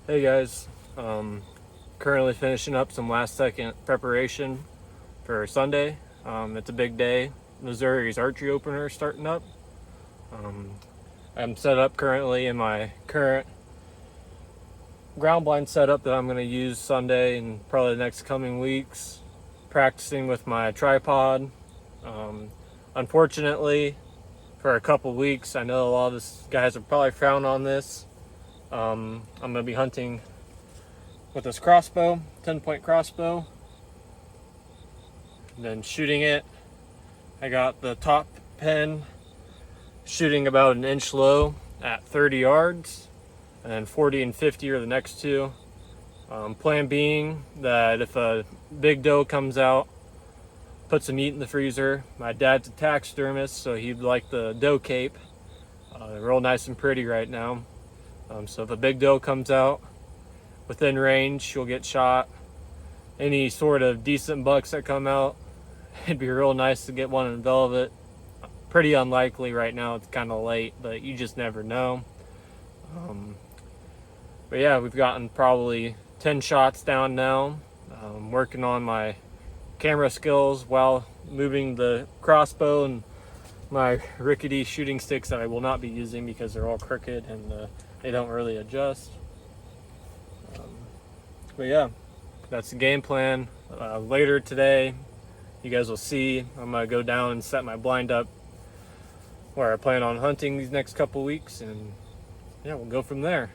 Hey guys, currently finishing up some last second preparation for Sunday. It's a big day. Missouri's archery opener is starting up. Um, I'm set up currently in my current ground blind setup that I'm going to use Sunday and probably the next coming weeks, practicing with my tripod. Um, Unfortunately, for a couple weeks, I know a lot of this guys have probably frowned on this. I'm going to be hunting with this crossbow, 10-point crossbow, and then shooting it. I got the top pin shooting about an inch low at 30 yards, and then 40 and 50 are the next two. Plan being that if a big doe comes out, put some meat in the freezer. My dad's a taxidermist, so he'd like the doe cape. They're real nice and pretty right now. So if a big doe comes out within range, she'll get shot. Any sort of decent bucks that come out, it'd be real nice to get one in velvet. Pretty unlikely right now, it's kind of late, but you just never know. But yeah, we've gotten probably 10 shots down now. Working on my camera skills while moving the crossbow and my rickety shooting sticks that I will not be using because they're all crooked and they don't really adjust. But yeah, that's the game plan. Later today, you guys will see I'm gonna go down and set my blind up where I plan on hunting these next couple weeks, and yeah, we'll go from there.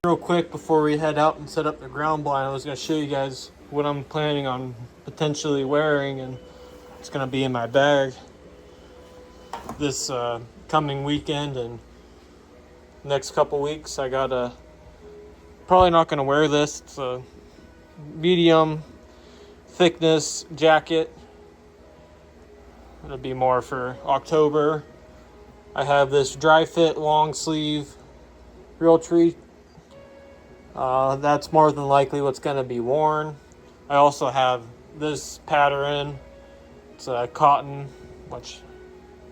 Real quick before we head out and set up the ground blind, I was going to show you guys what I'm planning on potentially wearing, and it's going to be in my bag this coming weekend and next couple weeks. I got a probably not going to wear this. It's a medium thickness jacket. It'll be more for October. I have this dry fit long sleeve Realtree. That's more than likely what's going to be worn. I also have this pattern. It's cotton, which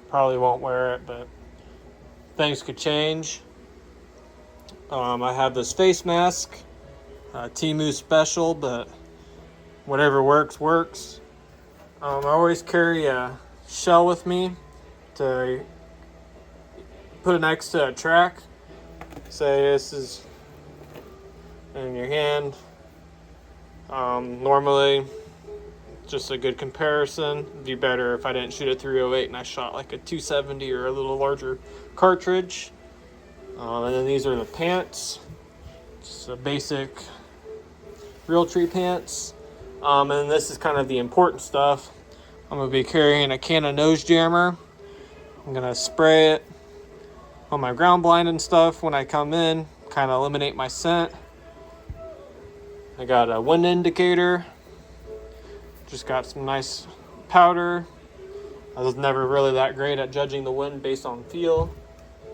probably won't wear it, but things could change. I have this face mask, Temu special, but whatever works. I always carry a shell with me to put it next to a track. Say this is in your hand. Normally, just a good comparison. It'd be better if I didn't shoot a 308 and I shot like a 270 or a little larger cartridge. And then these are the pants. Just a basic Realtree pants. And this is kind of the important stuff. I'm going to be carrying a can of nose jammer. I'm going to spray it on my ground blind and stuff when I come in, kind of eliminate my scent. I got a wind indicator. Just got some nice powder. I was never really that great at judging the wind based on feel.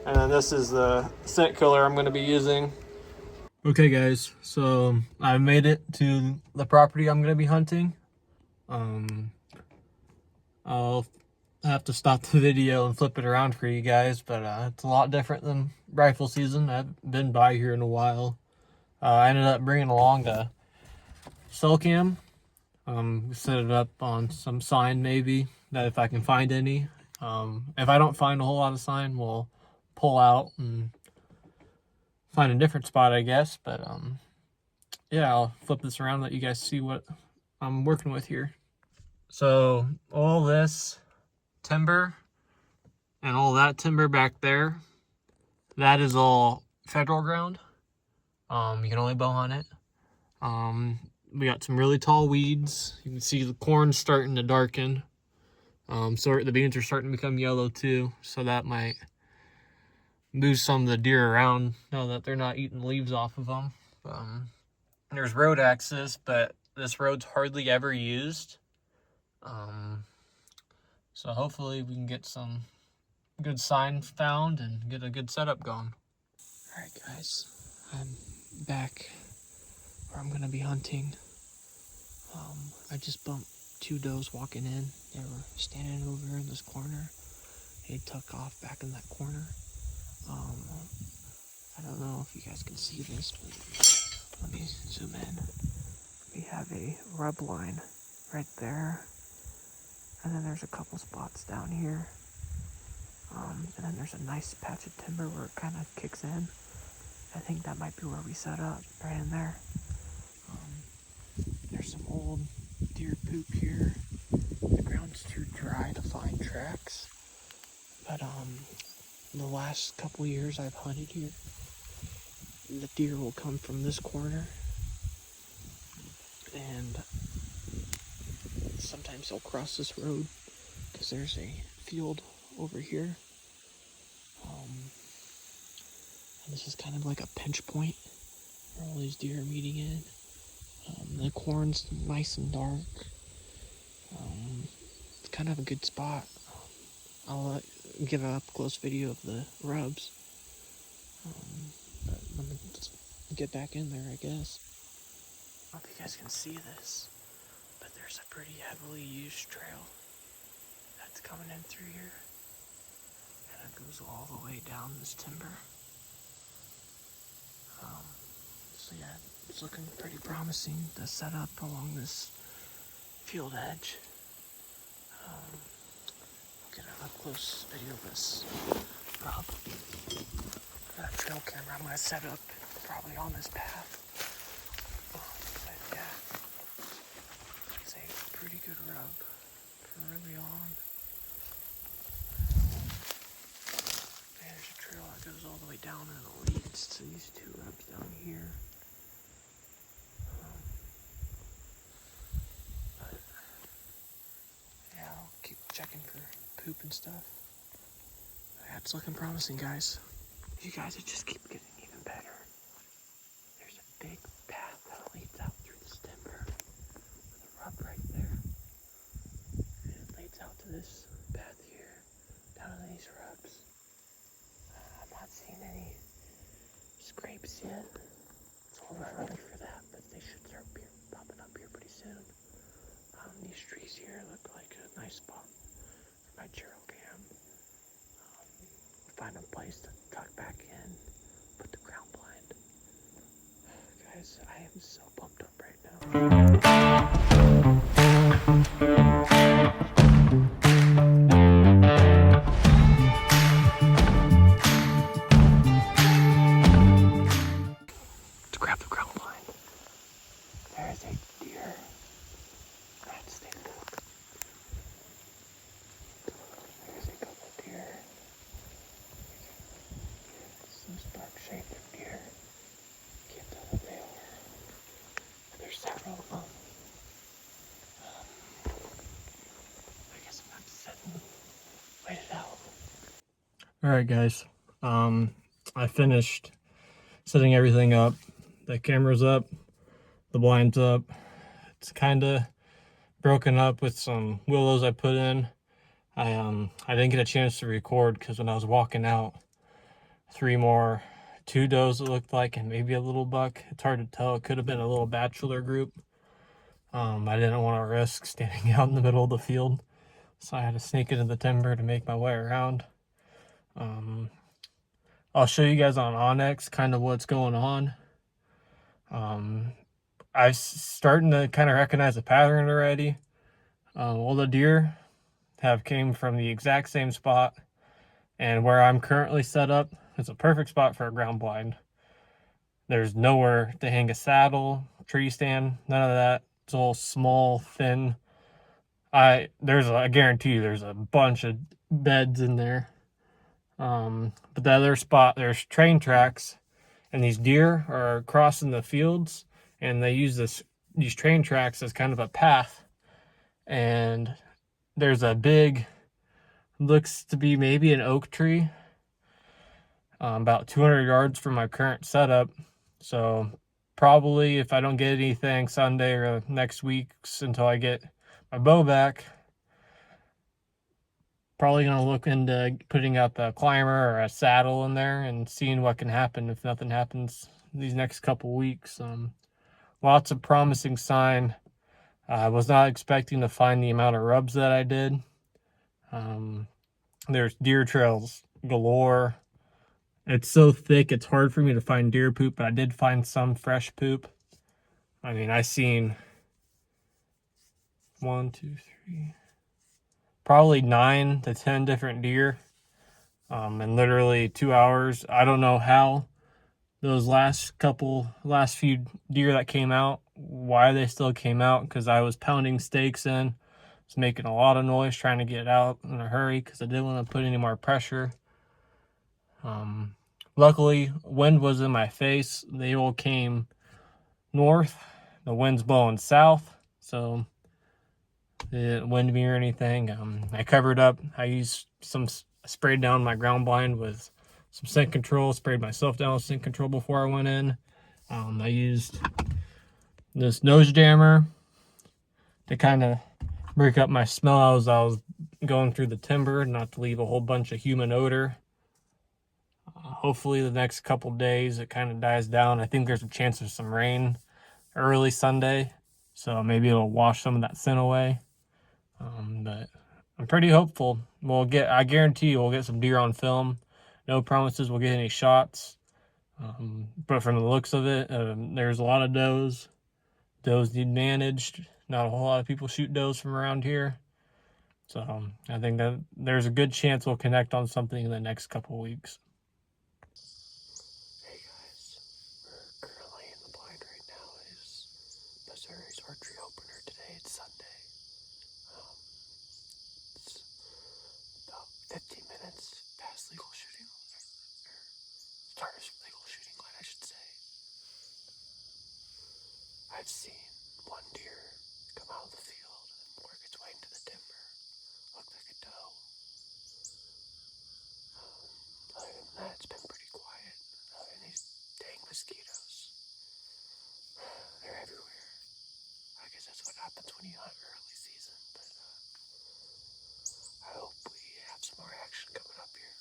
And then this is the scent killer I'm going to be using. Okay guys, so I made it to the property I'm going to be hunting. I'll have to stop the video and flip it around for you guys, but it's a lot different than rifle season. I've been by here in a while. I ended up bringing along a cell cam. Set it up on some sign maybe, that if I can find any. If I don't find a whole lot of sign, we'll pull out and find a different spot, I guess. But yeah, I'll flip this around, let you guys see what I'm working with here. So all this timber and all that timber back there, that is all federal ground. You can only bow hunt it. We got some really tall weeds. You can see the corn starting to darken. So the beans are starting to become yellow too, so that might move some of the deer around now that they're not eating leaves off of them. There's road access, but this road's hardly ever used. So hopefully we can get some good sign found and get a good setup going. All right, guys, I'm back where I'm gonna be hunting. I just bumped two does walking in. They were standing over in this corner. They took off back in that corner. I don't know if you guys can see this, but let me zoom in. We have a rub line right there, and then there's a couple spots down here, and then there's a nice patch of timber where it kind of kicks in. I think that might be where we set up, right in there. There's some old deer poop here. The ground's too dry to find tracks, but the last couple years I've hunted here, the deer will come from this corner, and sometimes they'll cross this road because there's a field over here. And this is kind of like a pinch point where all these deer are meeting in. The corn's nice and dark. It's kind of a good spot. I'll give an up-close video of the rubs. But let me just get back in there, I guess. I don't know if you guys can see this, but there's a pretty heavily used trail that's coming in through here. And it goes all the way down this timber. So yeah, it's looking pretty promising to set up along this field edge. I'll get an up-close video of this rub. Got a trail camera I'm going to set up probably on this path. But yeah, it's a pretty good rub for early on. There's a trail that goes all the way down and it leads to these two rubs down here. I'll keep checking for poop and stuff. Yeah, it's looking promising, guys. You guys, it just keeps getting even better. There's a big path that leads out through this timber with a rub right there. And it leads out to this path here, down to these rubs. I'm not seeing any scrapes yet. It's a little early for that, but they should start popping up here pretty soon. These trees here look like a nice spot for my trail cam. Find a place to tuck back in, put the ground blind. Guys, I am so pumped up right now. Let's grab the ground blind. There is a deer. Let's stay put. There's a couple deer. Some spark-shaped deer. Can't tell what they are. There's several of them. I guess I'm gonna have to sit and wait it out. Alright guys, I finished setting everything up. The camera's up, the blind's up. It's kind of broken up with some willows I put in. I didn't get a chance to record because when I was walking out, two does it looked like, and maybe a little buck. It's hard to tell. It could have been a little bachelor group. I didn't want to risk standing out in the middle of the field, so I had to sneak into the timber to make my way around. I'll show you guys on Onyx kind of what's going on. I'm starting to kind of recognize a pattern already. All the deer have came from the exact same spot, and where I'm currently set up is a perfect spot for a ground blind. There's nowhere to hang a saddle, tree stand, none of that. It's all small, thin. I guarantee you there's a bunch of beds in there. But the other spot, there's train tracks, and these deer are crossing the fields, and they use these train tracks as kind of a path. And there's a big, looks to be maybe an oak tree, about 200 yards from my current setup. So probably if I don't get anything Sunday or next week until I get my bow back, probably going to look into putting up a climber or a saddle in there and seeing what can happen. If nothing happens, these next couple weeks. Lots of promising sign. I was not expecting to find the amount of rubs that I did. There's deer trails galore. It's so thick, it's hard for me to find deer poop, but I did find some fresh poop. I mean, I seen 1, 2, 3, probably 9 to 10 different deer in literally 2 hours. I don't know how those last few deer that came out, why they still came out, because I was pounding stakes in. Was making a lot of noise trying to get it out in a hurry because I didn't want to put any more pressure. Luckily, wind was in my face. They all came north. The wind's blowing south, so it didn't wind me or anything. I covered up. I sprayed down my ground blind with some scent control. Sprayed myself down with scent control before I went in. I used this nose jammer to kind of break up my smell as I was going through the timber, not to leave a whole bunch of human odor. Hopefully the next couple days it kind of dies down. I think there's a chance of some rain early Sunday, so maybe it'll wash some of that scent away. But I'm pretty hopeful. I guarantee you we'll get some deer on film. No promises we'll get any shots. But from the looks of it, there's a lot of does. Does need managed. Not a whole lot of people shoot does from around here. So I think that there's a good chance we'll connect on something in the next couple weeks. Hey guys, we're currently in the blind right now. Is Missouri's archery opener today. It's Sunday. It's about 15 minutes past legal shooting, start of legal shooting line, I should say. I've seen one deer come out of the field and work its way into the timber. Looked like a doe. Other than that, it's been pretty quiet. Other than these dang mosquitoes. They're everywhere. I guess that's what happens when you hunt early season, but I hope we have some more action coming up here.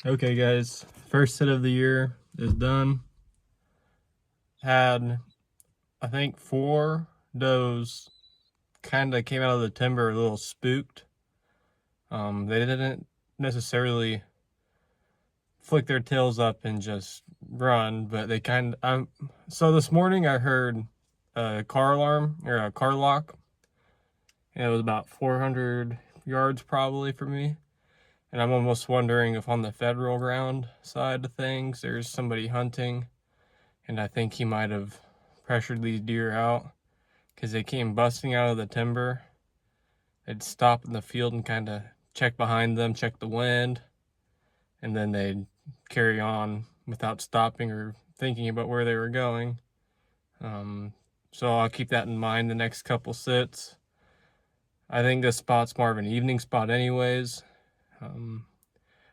Okay guys, first hit of the year is done. Had, I think, 4 does kind of came out of the timber a little spooked. They didn't necessarily flick their tails up and just run, but they kind of, so this morning I heard a car alarm, or a car lock, and it was about 400 yards probably for me. And I'm almost wondering if on the federal ground side of things, there's somebody hunting. And I think he might have pressured these deer out because they came busting out of the timber. They'd stop in the field and kind of check behind them, check the wind. And then they'd carry on without stopping or thinking about where they were going. So I'll keep that in mind the next couple sits. I think this spot's more of an evening spot anyways.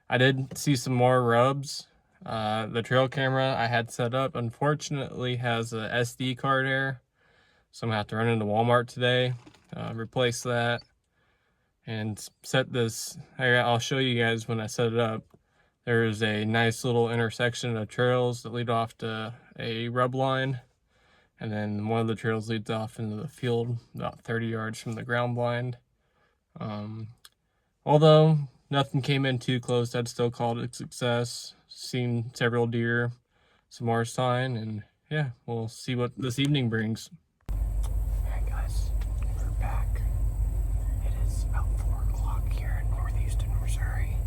I did see some more rubs. The trail camera I had set up unfortunately has a SD card error, so I'm gonna have to run into Walmart today, replace that, and set this. I'll show you guys when I set it up. There's a nice little intersection of trails that lead off to a rub line, and then one of the trails leads off into the field about 30 yards from the ground blind. Although nothing came in too close, I'd still call it a success. Seen several deer, some more sign, and yeah, we'll see what this evening brings. Alright guys, we're back. It is about 4 o'clock here in northeastern Missouri.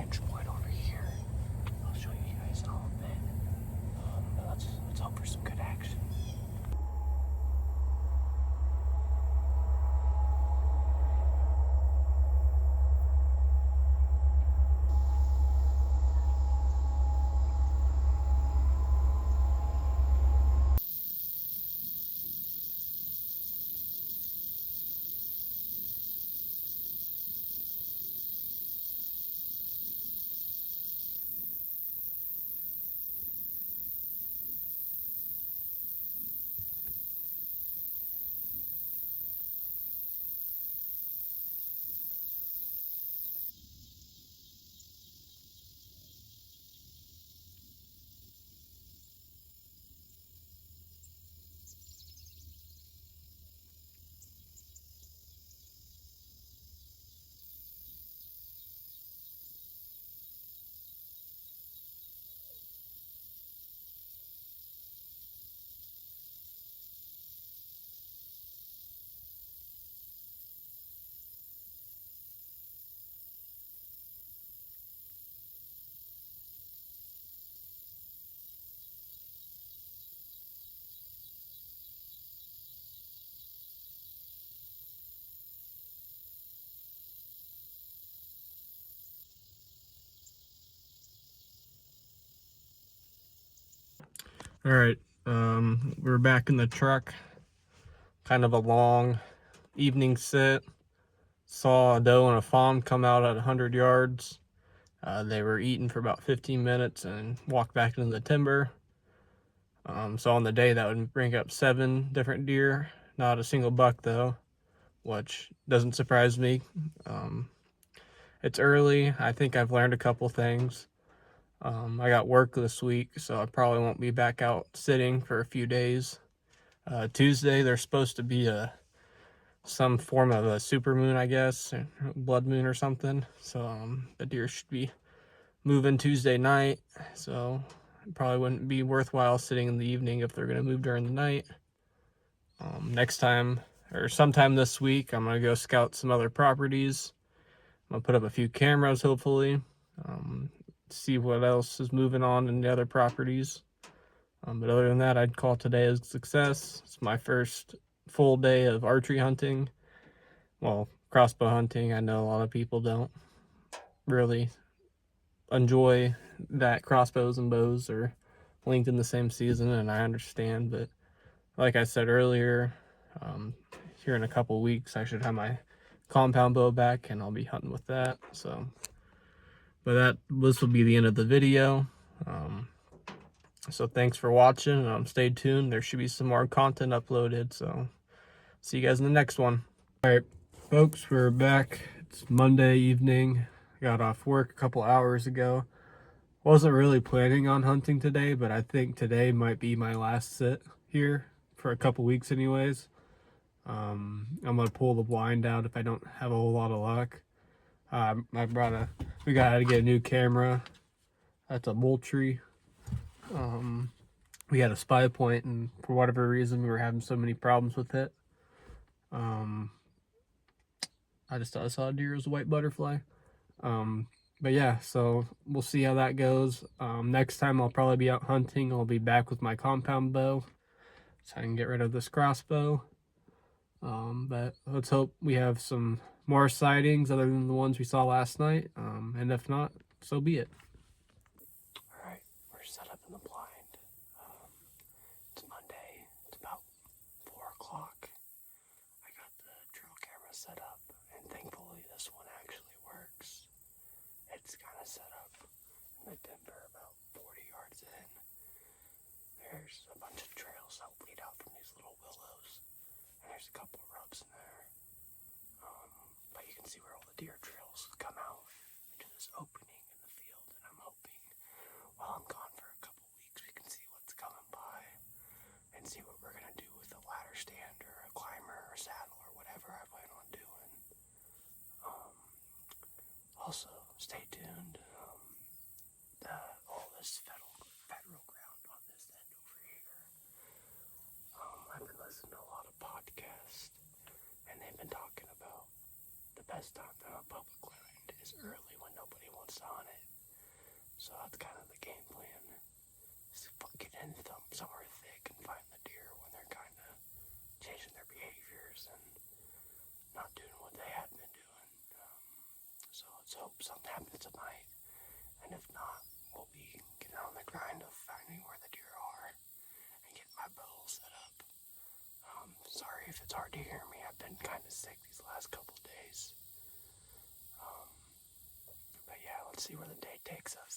vantage point over here. I'll show you guys in a little bit. But let's hope for some good action. All right, we're back in the truck. Kind of a long evening sit. Saw a doe and a fawn come out at 100 yards. They were eating for about 15 minutes and walked back into the timber. So on the day that would bring up 7 different deer, not a single buck though, which doesn't surprise me. It's early. I think I've learned a couple things. I got work this week, so I probably won't be back out sitting for a few days. Tuesday, there's supposed to be some form of a supermoon, I guess, blood moon or something. So the deer should be moving Tuesday night. So it probably wouldn't be worthwhile sitting in the evening if they're going to move during the night. Next time, or sometime this week, I'm going to go scout some other properties. I'm going to put up a few cameras, hopefully. See what else is moving on in the other properties. But other than that, I'd call today a success. It's my first full day of archery hunting. Well, crossbow hunting. I know a lot of people don't really enjoy that crossbows and bows are linked in the same season, and I understand. But like I said earlier, here in a couple weeks, I should have my compound bow back, and I'll be hunting with that. So. But this will be the end of the video. So thanks for watching. Stay tuned. There should be some more content uploaded. So see you guys in the next one. All right, folks, we're back. It's Monday evening. Got off work a couple hours ago. Wasn't really planning on hunting today, but I think today might be my last sit here for a couple weeks anyways. I'm gonna pull the blind out if I don't have a whole lot of luck. We gotta get a new camera. That's a Moultrie. We had a spy point, and for whatever reason, we were having so many problems with it. I just thought I saw a deer as a white butterfly. But yeah, so we'll see how that goes. Next time I'll probably be out hunting. I'll be back with my compound bow, so I can get rid of this crossbow. But let's hope we have some more sightings other than the ones we saw last night. And if not, so be it. All right, we're set up in the blind. It's Monday. It's about 4 o'clock. I got the trail camera set up, and thankfully this one actually works. It's kind of set up in the timber about 40 yards in. There's a bunch of trails that lead out from these little willows, and there's a couple of rubs in there. But you can see where all the deer trails come out into this opening in the field, and I'm hoping while I'm gone for a couple weeks we can see what's coming by and see what we're gonna do with a ladder stand or a climber or saddle or whatever I plan on doing. Also, stay tuned. All this federal ground on this end over here. I've been listening to a lot of podcasts, and they've been talking about the best time to hunt public land is early when nobody wants to hunt it. So that's kind of the game plan. Is get into them somewhere thick and find the deer when they're kind of changing their behaviors and not doing what they had been doing. So let's hope something happens tonight. And if not, we'll be getting on the grind of finding where the deer are and getting my bow set up. Sorry if it's hard to hear me. I've been kind of sick these last couple days. But yeah, let's see where the day takes us.